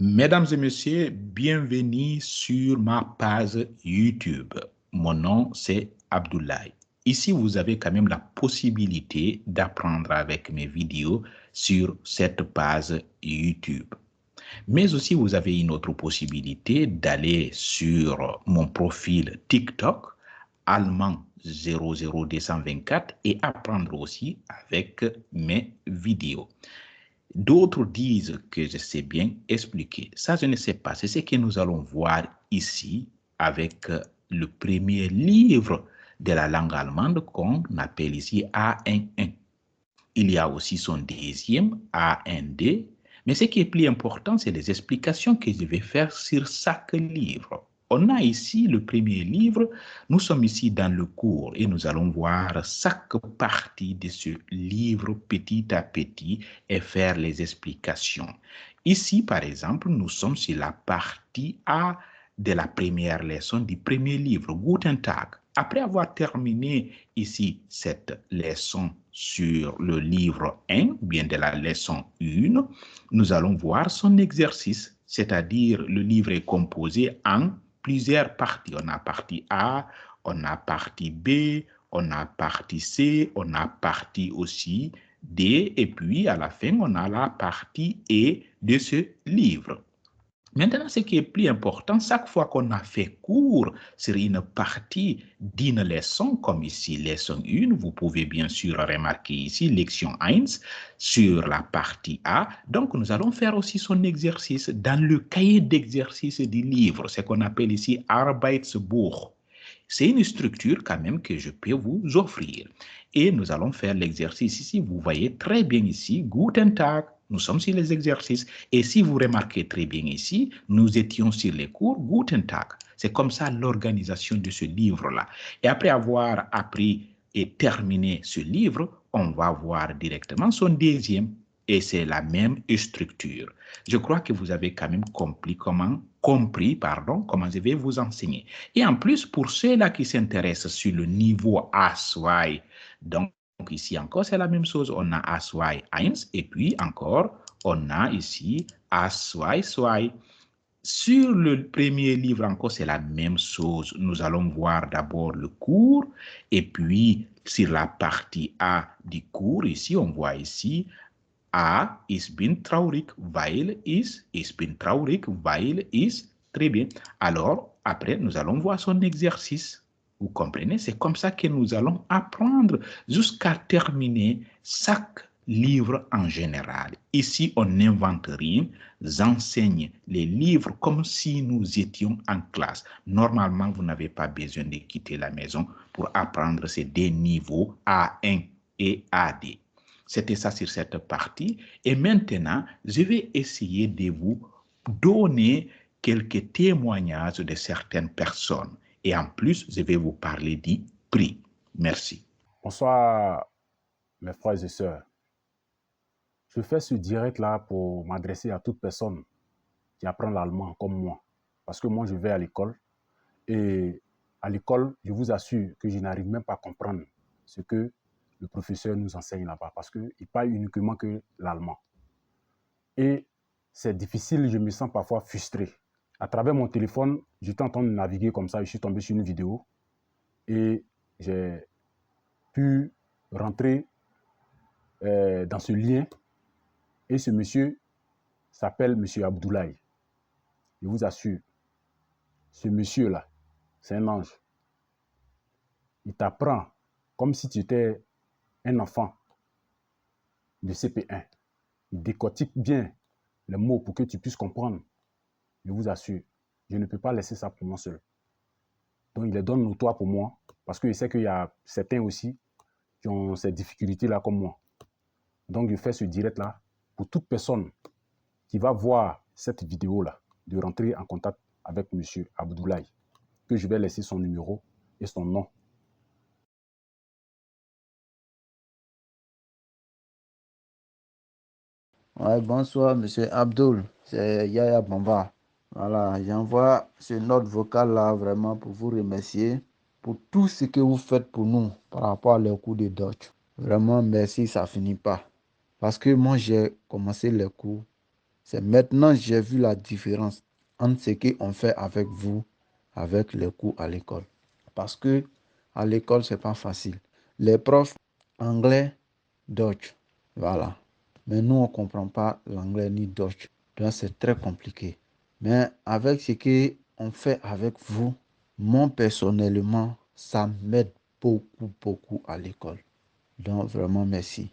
Mesdames et messieurs, bienvenue sur ma page YouTube. Mon nom, c'est Abdoulaye. Ici, vous avez quand même la possibilité d'apprendre avec mes vidéos sur cette page YouTube. Mais aussi, vous avez une autre possibilité d'aller sur mon profil TikTok, allemand 00224, et apprendre aussi avec mes vidéos. D'autres disent que je sais bien expliquer. Ça, je ne sais pas. C'est ce que nous allons voir ici avec le premier livre de la langue allemande qu'on appelle ici A11. Il y a aussi son deuxième, A1D. Mais ce qui est plus important, c'est les explications que je vais faire sur chaque livre. On a ici le premier livre. Nous sommes ici dans le cours et nous allons voir chaque partie de ce livre petit à petit et faire les explications. Ici, par exemple, nous sommes sur la partie A de la première leçon du premier livre, Guten Tag. Après avoir terminé ici cette leçon sur le livre 1, bien de la leçon 1, nous allons voir son exercice, c'est-à-dire le livre est composé en plusieurs parties. On a partie A, on a partie B, on a partie C, on a partie aussi D, et puis à la fin, on a la partie E de ce livre. Maintenant, ce qui est plus important, chaque fois qu'on a fait cours sur une partie d'une leçon, comme ici, leçon 1, vous pouvez bien sûr remarquer ici, leçon 1, sur la partie A. Donc, nous allons faire aussi son exercice dans le cahier d'exercice du livre, ce qu'on appelle ici Arbeitsbuch. C'est une structure quand même que je peux vous offrir. Et nous allons faire l'exercice ici. Vous voyez très bien ici, Guten Tag. Nous sommes sur les exercices. Et si vous remarquez très bien ici, nous étions sur les cours Guten Tag. C'est comme ça l'organisation de ce livre-là. Et après avoir appris et terminé ce livre, on va voir directement son deuxième. Et c'est la même structure. Je crois que vous avez quand même compris comment je vais vous enseigner. Et en plus, pour ceux-là qui s'intéressent sur le niveau A2, donc ici encore, c'est la même chose. On a A2 1 et puis encore, on a ici A2 2. Sur le premier livre encore, c'est la même chose. Nous allons voir d'abord le cours et puis sur la partie A du cours, ici, on voit ici A, ich bin traurig, weil ich bin traurig, weil ich. Très bien. Alors, après, nous allons voir son exercice. Vous comprenez? C'est comme ça que nous allons apprendre jusqu'à terminer chaque livre en général. Ici, on n'invente rien. J'enseigne les livres comme si nous étions en classe. Normalement, vous n'avez pas besoin de quitter la maison pour apprendre ces deux niveaux A1 et AD. C'était ça sur cette partie. Et maintenant, je vais essayer de vous donner quelques témoignages de certaines personnes. Et en plus, je vais vous parler du prix. Merci. Bonsoir, mes frères et sœurs. Je fais ce direct-là pour m'adresser à toute personne qui apprend l'allemand comme moi. Parce que moi, je vais à l'école. Et à l'école, je vous assure que je n'arrive même pas à comprendre ce que le professeur nous enseigne là-bas. Parce qu'il parle uniquement que l'allemand. Et c'est difficile, je me sens parfois frustré. À travers mon téléphone, j'étais en train de naviguer comme ça. Je suis tombé sur une vidéo. Et j'ai pu rentrer dans ce lien. Et ce monsieur s'appelle monsieur Abdoulaye. Je vous assure, ce monsieur-là, c'est un ange. Il t'apprend comme si tu étais un enfant de CP1. Il décortique bien les mots pour que tu puisses comprendre. Je vous assure, je ne peux pas laisser ça pour moi seul. Donc, il les donne notoire pour moi, parce que je sais qu'il y a certains aussi qui ont ces difficultés-là comme moi. Donc, je fais ce direct-là pour toute personne qui va voir cette vidéo-là, de rentrer en contact avec M. Abdoulaye, que je vais laisser son numéro et son nom. Ouais, bonsoir, monsieur Abdul. C'est Yaya Bamba. Voilà, j'envoie ce note vocale-là vraiment pour vous remercier pour tout ce que vous faites pour nous par rapport à les cours de Dutch. Vraiment, merci, ça finit pas. Parce que moi, j'ai commencé les cours. C'est maintenant que j'ai vu la différence entre ce qu'on fait avec vous, avec les cours à l'école. Parce que à l'école, ce n'est pas facile. Les profs, anglais, Deutsch, voilà. Mais nous, on ne comprend pas l'anglais ni Deutsch. Donc, c'est très compliqué. Mais avec ce qu'on fait avec vous, moi, personnellement, ça m'aide beaucoup, beaucoup à l'école. Donc, vraiment, merci.